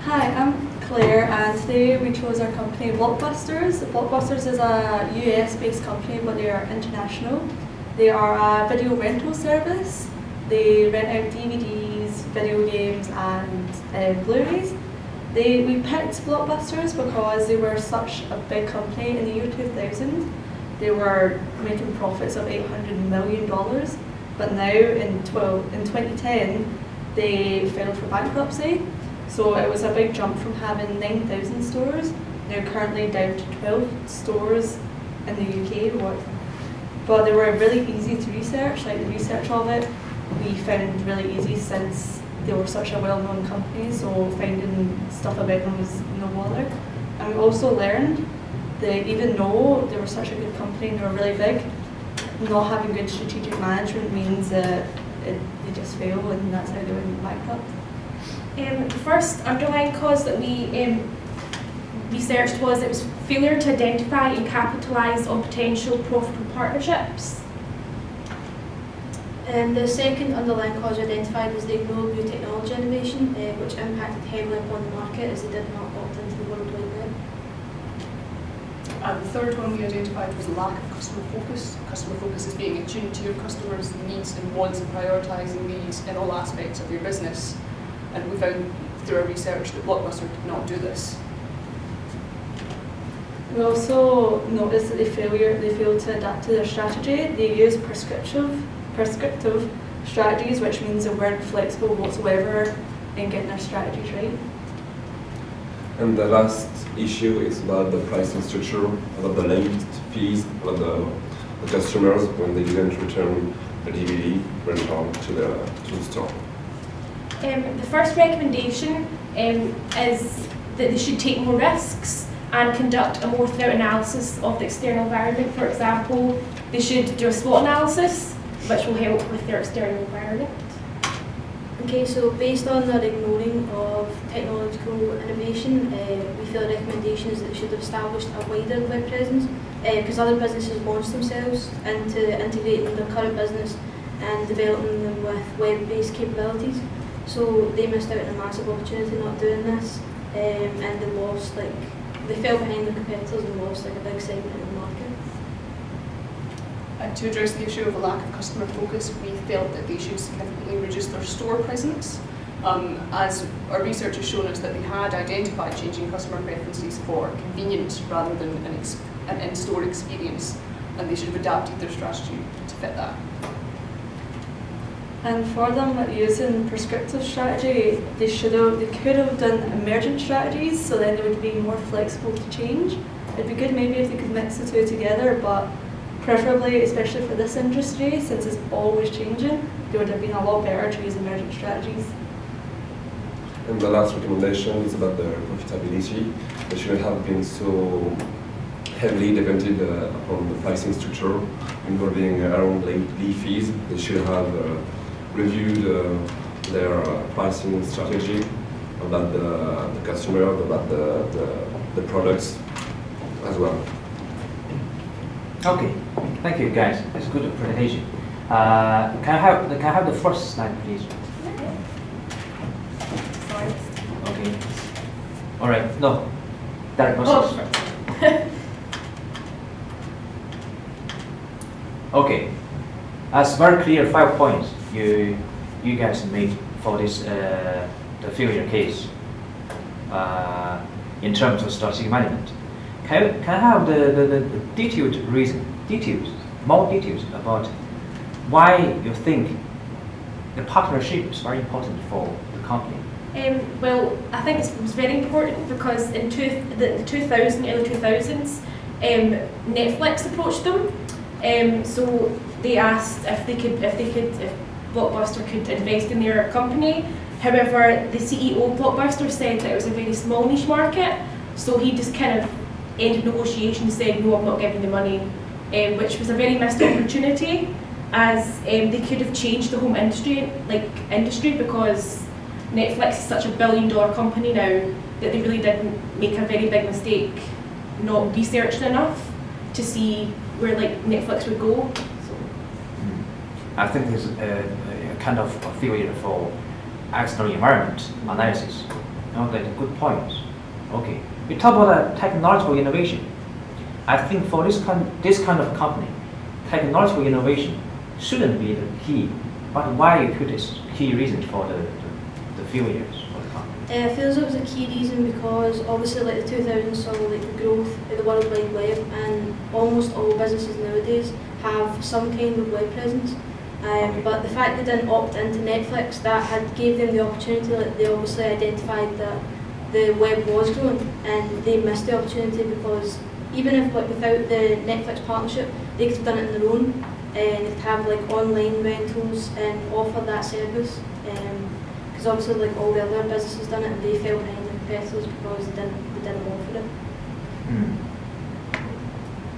Hi, I'm Claire, and today we chose our company Blockbusters. Blockbusters is a US-based company, but they are international. They are a video rental service. They rent out DVDs, video games, and Blu-rays. We picked Blockbusters because they were such a big company. In the year 2000, they were making profits of $800 million, but now in 2010, they filed for bankruptcy. So it was a big jump from having 9,000 stores. They're currently down to 12 stores in the UK. But they were really easy to research, like the research of it, we found really easy since they were such a well-known company, so finding stuff about them was no bother. And we also learned that even though they were such a good company and they were really big, not having good strategic management means that they just fail, and that's how they went bankrupt. The first underlying cause that we researched was it was failure to identify and capitalise on potential profitable partnerships. And the second underlying cause identified was they ignored new technology innovation, which impacted heavily upon the market as they did not opt into the World Wide Web. And the third one we identified was lack of customer focus. Customer focus is being attuned to your customers' needs and wants and prioritising these in all aspects of your business. And we found through our research that Blockbuster did not do this. We also noticed that they failed to adapt to their strategy. They used prescriptive strategies, which means they weren't flexible whatsoever in getting their strategies right. And the last issue is about the pricing structure, about the late fees, about the customers when they didn't return the DVD rental to the store. The first recommendation is that they should take more risks and conduct a more thorough analysis of the external environment. For example, they should do a SWOT analysis, which will help with their external environment. Okay, so based on their ignoring of technological innovation, we feel the recommendation is that they should have established a wider web presence, because other businesses launched themselves into integrating their current business and developing them with web-based capabilities. So they missed out on a massive opportunity not doing this, and they fell behind their competitors and lost like a big segment of the market. And to address the issue of a lack of customer focus, we felt that they should significantly reduce their store presence. As our research has shown us that they had identified changing customer preferences for convenience rather than an in-store experience, and they should have adapted their strategy to fit that. And for them using prescriptive strategy, they could have done emergent strategies, so then they would be more flexible to change. It'd be good maybe if they could mix the two together, but preferably, especially for this industry, since it's always changing, they would have been a lot better to use emergent strategies. And the last recommendation is about the profitability. They shouldn't have been so heavily dependent upon the pricing structure involving around late fees. They should have reviewed their pricing strategy about the customer, about the products as well. Okay, thank you guys. It's a good presentation. Can I have the first slide, please? Okay. All right. No, that was. Okay. As very clear 5 points you guys made for this the failure case in terms of strategic management. Can I have the detailed reason, more details about why you think the partnership is very important for the company? Well, I think it was very important because in the 2000, early 2000s, Netflix approached them. So they asked if Blockbuster could invest in their company. However, the CEO of Blockbuster said that it was a very small niche market, so he just kind of ended negotiations, said no, I'm not giving the money, which was a very missed opportunity, as they could have changed the home industry because Netflix is such a billion-dollar company now that they really didn't make a very big mistake not researching enough to see where Netflix would go. So. I think there's a kind of a failure for external environment analysis. Okay, good points. Okay, we talk about technological innovation. I think for this kind of company, technological innovation shouldn't be the key. But why you put this key reason for the few years for the company? I feel as it was a key reason because obviously like the 2000s saw like the growth of the World Wide Web, and almost all businesses nowadays have some kind of web presence. But the fact they didn't opt into Netflix, that had gave them the opportunity. Like they obviously identified that the web was growing, and they missed the opportunity because even if like without the Netflix partnership, they could have done it on their own, and they could have like online rentals and offer that service. Because obviously like all the other businesses done it, and they fell behind their competitors because they didn't offer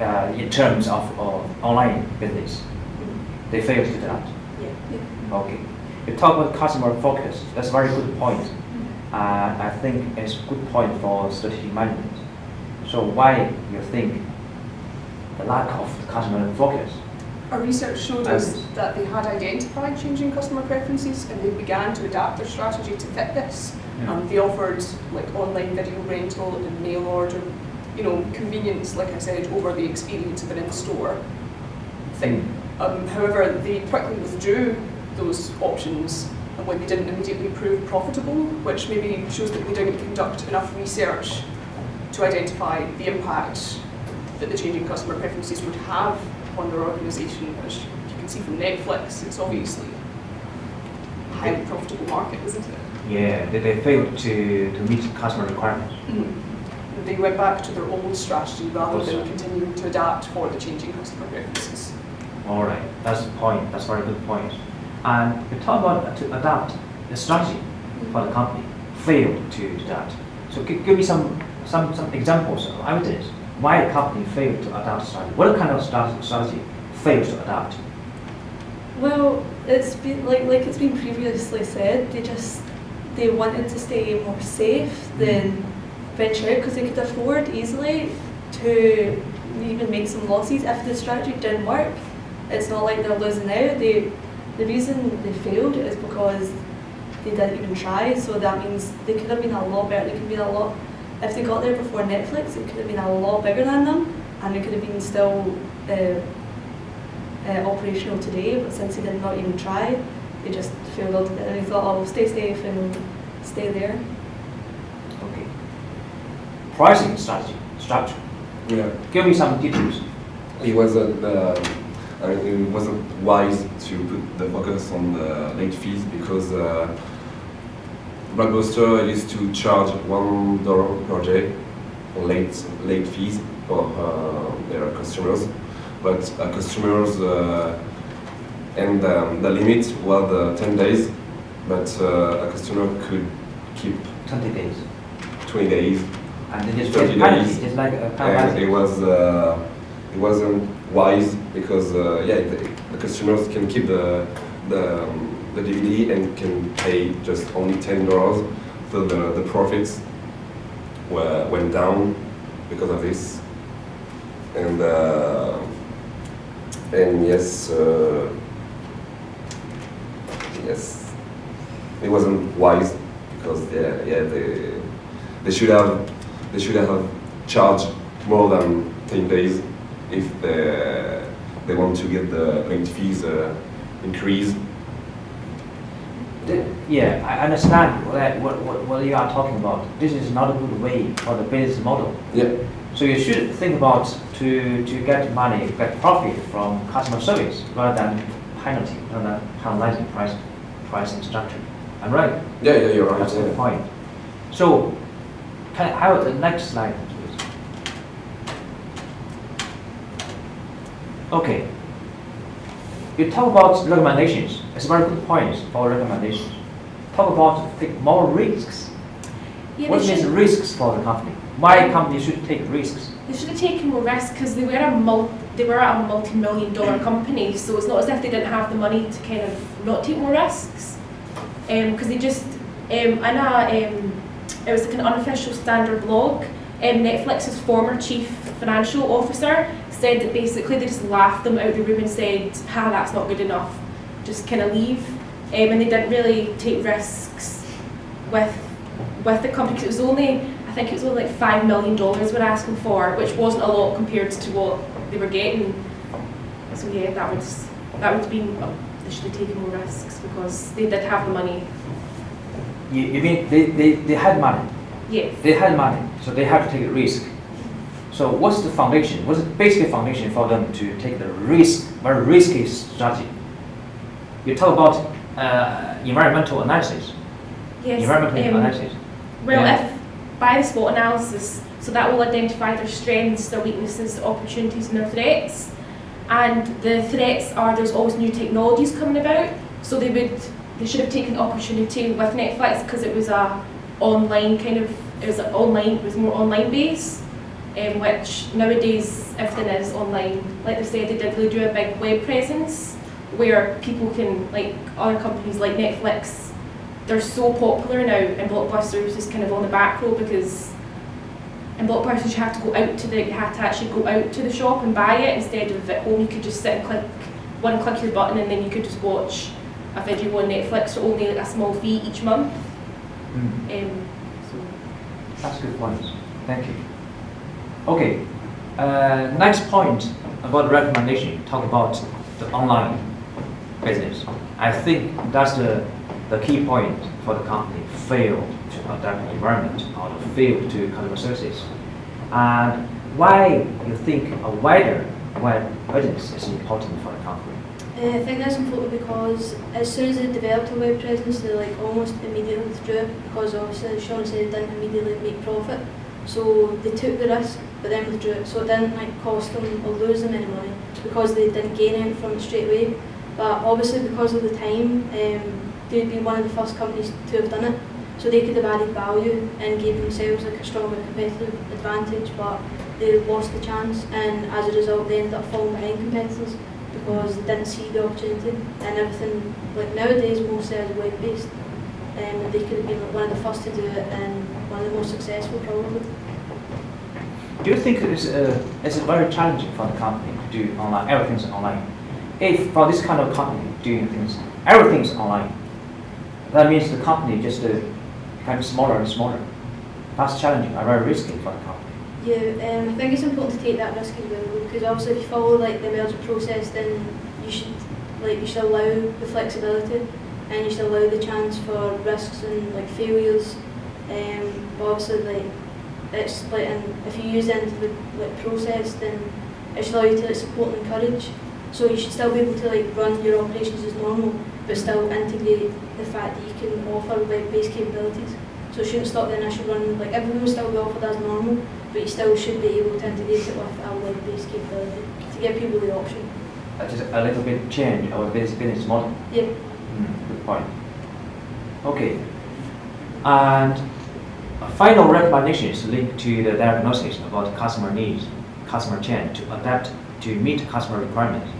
it. In terms of online business, they failed to do that. Yeah. Okay. You talk about customer focus. That's a very good point. I think it's a good point for strategic management. So why you think the lack of the customer focus? Our research showed us that they had identified changing customer preferences and they began to adapt their strategy to fit this. They offered like online video rental and mail order, convenience, like I said, over the experience of an in-store thing. However, they quickly withdrew those options and when they didn't immediately prove profitable, which maybe shows that they didn't conduct enough research to identify the impact that the changing customer preferences would have on their organisation. As you can see from Netflix, it's obviously a highly profitable market, isn't it? Yeah, they failed to meet customer requirements. They went back to their old strategy rather than continuing to adapt for the changing customer preferences. All right, that's the point. That's a very good point. And we talk about to adapt the strategy for the company. Failed to adapt. So give me some examples of evidence why a company failed to adapt strategy. What kind of strategy fails to adapt? Well, it's been like it's been previously said. They wanted to stay more safe than venture out because they could afford easily to even make some losses if the strategy didn't work. It's not like they're losing out. The reason they failed is because they didn't even try. So that means they could have been a lot better. They could have been a lot. If they got there before Netflix, it could have been a lot bigger than them, and they could have been still operational today. But since they did not even try, they just failed altogether. They thought, "Oh, we'll stay safe and stay there." Okay. Pricing structure. Yeah. Give me some details. It wasn't wise to put the focus on the late fees because Blockbuster used to charge $1 per day for late fees for their customers, but customers and the limit was 10 days, but a customer could keep 20 days. 20 days. And then just 30 penalty. days. It's like a And penalty. it wasn't wise because the customers can keep the DVD and can pay just only $10, so the profits went down because of this. And yes, it wasn't wise because they should have charged more than 10 days if they want to get the late fees increased. Yeah, I understand what you are talking about. This is not a good way for the business model. Yeah. So you should think about to get money, get profit from customer service rather than penalty, rather than penalizing pricing structure. I'm right? Yeah, you're right. That's the point. So, can I have the next slide, please? Okay. You talk about recommendations. It's a very good point for recommendations. Talk about take more risks. Yeah, What means risks for the company? Why a company should take risks? They should have taken more risks because they were a multi-million-dollar company. So it's not as if they didn't have the money to kind of not take more risks. Because they just it was like an unofficial standard blog. Netflix's former chief financial officer said that basically they just laughed them out of the room and said, "Ha, that's not good enough. Just kind of leave." And they didn't really take risks with with the company, 'cause it was only, I think it was only like $5 million we're asking for, which wasn't a lot compared to what they were getting. So yeah, that would be, they should have taken more risks because they did have the money. You mean they had money? Yes. They had money, so they had to take a risk. So what's the foundation? What's the basic foundation for them to take the risk, very risky strategy? You talk about environmental analysis. Yes. Environmental analysis. Well, Yeah. if by the SWOT analysis, so that will identify their strengths, their weaknesses, their opportunities, and their threats. And the threats are there's always new technologies coming about, so they should have taken the opportunity with Netflix because it was a online kind of, it was more online based, which nowadays everything is online. Like they said, they did really do a big web presence where people can, like other companies like Netflix, they're so popular now, and Blockbusters is kind of on the back row because in Blockbusters you have to actually go out to the shop and buy it instead of at home. You could just sit and click your button and then you could just watch a video on Netflix for only a small fee each month. So That's a good point. Thank you. Okay. Next point about recommendation. Talk about the online business. I think that's the key point for the company. Fail to adapt the environment or fail to customer services. And why you think a wider web presence is important for the company? I think that's important because as soon as they developed a web presence, they like almost immediately withdrew because obviously, as Sean said, they didn't immediately make profit. So they took the risk, but then withdrew it. So it didn't like cost them or lose them any money because they didn't gain it from it straight away. But obviously, because of the time, they'd been one of the first companies to have done it. So they could have added value and gave themselves like a stronger competitive advantage, but they lost the chance, and as a result, they ended up falling behind competitors because they didn't see the opportunity. And everything, like nowadays, mostly is web-based, and they could have been like one of the first to do it and one of the most successful, probably. Do you think it's very challenging for the company to do online? Everything's online. If for this kind of company doing things, everything's online, that means the company just becomes smaller and smaller. That's challenging and very risky for the company. Yeah, I think it's important to take that risk as well because obviously if you follow like the merger process, then you should allow the flexibility and you should allow the chance for risks and like failures. But obviously like it's like, and if you use it into the like process, then it should allow you to like support and encourage. So you should still be able to like run your operations as normal, but still integrate the fact that you can offer web-based capabilities. So it shouldn't stop the initial run, like everything will still be offered as normal, but you still should be able to integrate it with a web-based capability to give people the option. Just a little bit change our business model. Yeah. Good point. Okay. And a final recommendation is linked to the diagnosis about customer needs, customer change to adapt to meet customer requirements.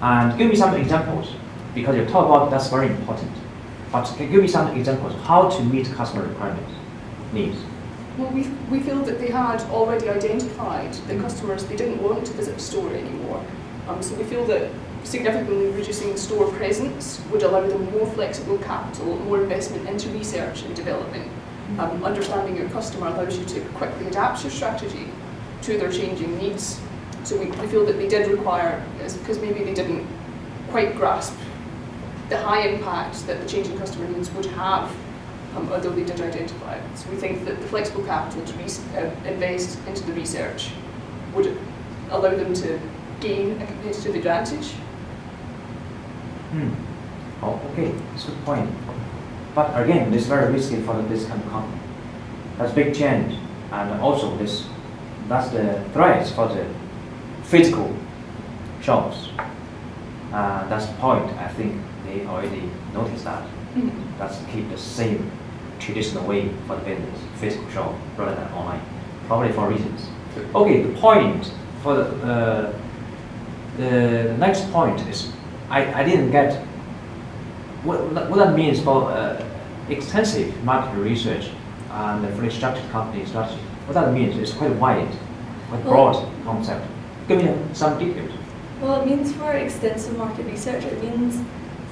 And give me some examples, because you talk about that's very important. But can you give me some examples of how to meet customer requirements, needs? Well, we feel that they had already identified the customers they didn't want to visit the store anymore. So we feel that significantly reducing the store presence would allow them more flexible capital, more investment into research and development. Understanding your customer allows you to quickly adapt your strategy to their changing needs. So we feel that they did require, because maybe they didn't quite grasp the high impact that the changing customer needs would have, although they did identify it. So we think that the flexible capital to invest into the research would allow them to gain a competitive advantage. Oh, okay, that's a good point. But again, this is very risky for this kind of company. That's big change, and also that's the threats for the physical shops. That's the point. I think they already noticed that. That's to keep the same traditional way for the business, physical shop rather than online, probably for reasons. Okay, the point for the next point is I didn't get what that means for extensive market research and the fully structured company strategy. What that means is quite wide, quite broad concept. Give me some details. Well, it means for extensive market research, it means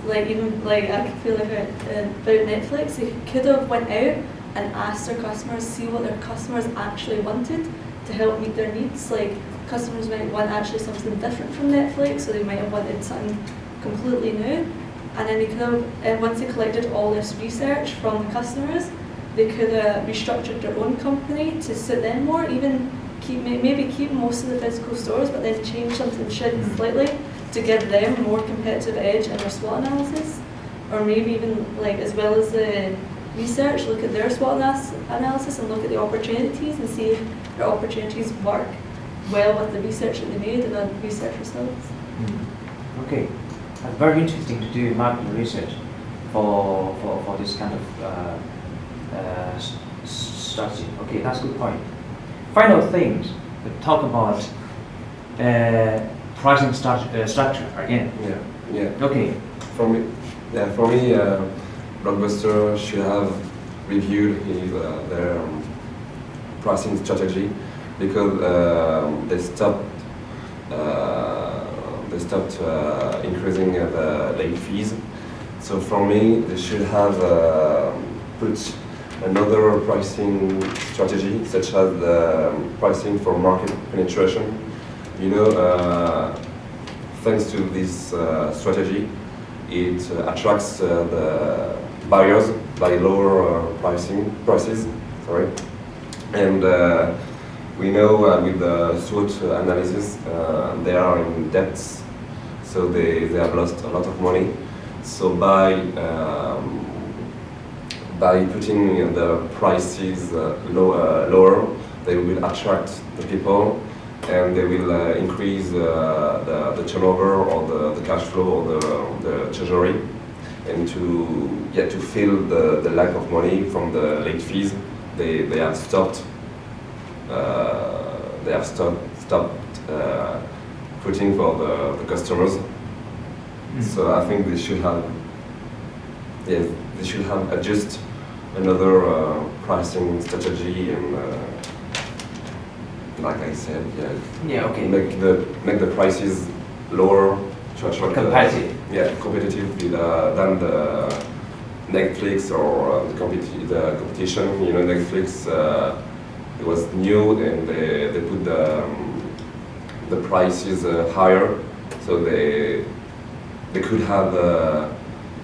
like even like I could feel like about Netflix, they could have went out and asked their customers, see what their customers actually wanted to help meet their needs. Like, customers might want actually something different from Netflix, so they might have wanted something completely new. And then they could have, once they collected all this research from the customers, they could have restructured their own company to suit them more, even maybe keep most of the physical stores, but then change something slightly to give them more competitive edge in their SWOT analysis. Or maybe even, like, as well as the research, look at their SWOT analysis and look at the opportunities and see if their opportunities work well with the research that they made and the research results. Okay, that's very interesting to do marketing research for this kind of strategy. Okay, that's a good point. Final things, we talk about pricing structure again. Yeah. Okay. For me, Blockbuster should have reviewed their pricing strategy because they stopped increasing the late fees. So for me, they should have put another pricing strategy, such as the pricing for market penetration. You know, thanks to this strategy, it attracts the buyers by lower prices. Sorry, and we know with the SWOT analysis, they are in debts, so they have lost a lot of money. So by putting the prices lower, they will attract the people, and they will increase the turnover or the cash flow or the treasury, and to fill the lack of money from the late fees, they have stopped putting for the customers. So I think they should have adjust another pricing strategy, and like I said, Okay. make the prices lower to attract Competitive. Competitive than the Netflix or the competition. You know, Netflix it was new, and they put the prices higher, so they could have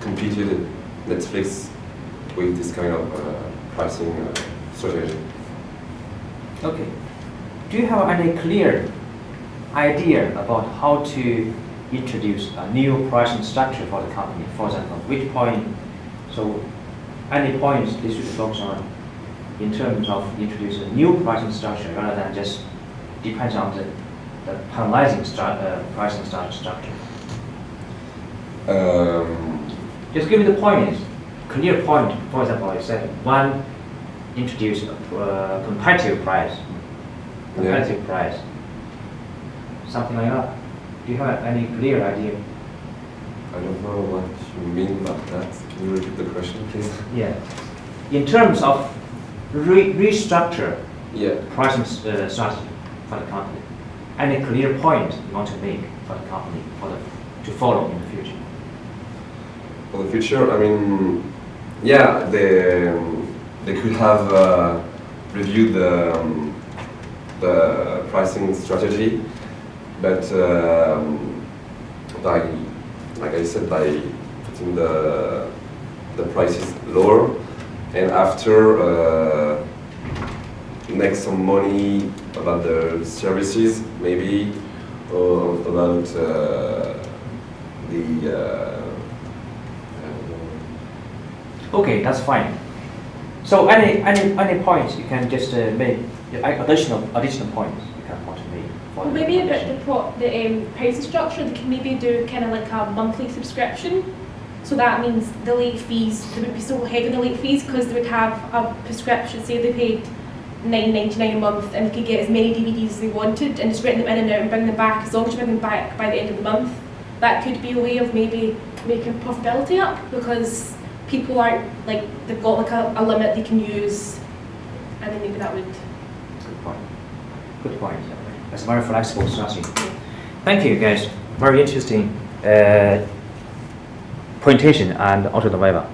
competed Netflix with this kind of pricing strategy. Okay. Do you have any clear idea about how to introduce a new pricing structure for the company? For example, which point, so any points they should focus on in terms of introducing a new pricing structure rather than just depends on the penalizing pricing structure? Just give me the points, clear point. For example, I said one, introduce a competitive price, something like that. Do you have any clear idea? I don't know what you mean by that. Can you repeat the question, please? Yeah. In terms of restructure Yeah. pricing strategy for the company, any clear point you want to make for the company to follow in the future? For the future, I mean, they could have reviewed the pricing strategy, but like I said, by putting the prices lower, and after make some money about the services, maybe, or about Okay, that's fine. So any points you can just make additional points you can want to make. For Well, the maybe about recommendation. the pricing structure, they can maybe do kind of like a monthly subscription. So that means the late fees, they wouldn't be so heavy on the late fees because they would have a prescription, say they paid $9.99 a month, and they could get as many DVDs as they wanted and just rent them in and out and bring them back as long as you bring them back by the end of the month. That could be a way of maybe making profitability up, because people aren't, like, they've got like a limit they can use, and then maybe that would... Good point. Good point. That's a very flexible strategy. Thank you, guys. Very interesting presentation and also the Viva.